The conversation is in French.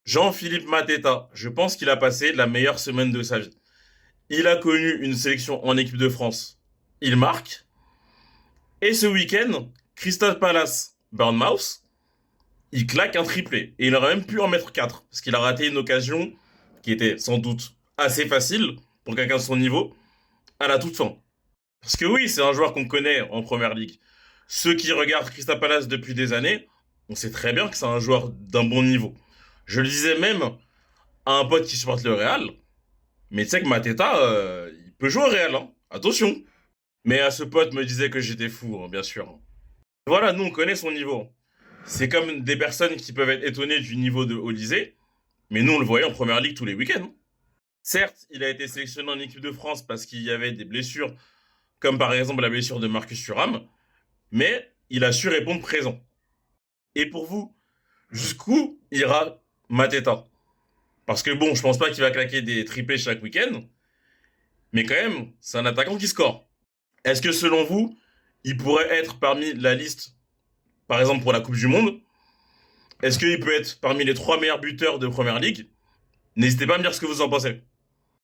Jean-Philippe Mateta, je pense qu'il a passé la meilleure semaine de sa vie. Il a connu une sélection en équipe de France. Il marque. Et ce week-end, Crystal Palace, Bournemouth, il claque un triplé. Et il aurait même pu en mettre 4. Parce qu'il a raté une occasion qui était sans doute assez facile pour quelqu'un de son niveau, à la toute fin. Parce que oui, c'est un joueur qu'on connaît en Première Ligue. Ceux qui regardent Crystal Palace depuis des années, on sait très bien que c'est un joueur d'un bon niveau. Je le disais même à un pote qui supporte le Real, mais tu sais que Mateta, il peut jouer au Real, hein. Attention. Mais à ce pote me disait que j'étais fou, hein, bien sûr. Voilà, nous on connaît son niveau. C'est comme des personnes qui peuvent être étonnées du niveau de Olysée, mais nous on le voyait en Première Ligue tous les week-ends. Certes, il a été sélectionné en équipe de France parce qu'il y avait des blessures, comme par exemple la blessure de Marcus Thuram, mais il a su répondre présent. Et pour vous, jusqu'où ira Mateta? Parce que bon, je pense pas qu'il va claquer des triplés chaque week-end, mais quand même, c'est un attaquant qui score. Est-ce que selon vous, il pourrait être parmi la liste, par exemple pour la Coupe du Monde? Est-ce qu'il peut être parmi les 3 meilleurs buteurs de Première Ligue? N'hésitez pas à me dire ce que vous en pensez.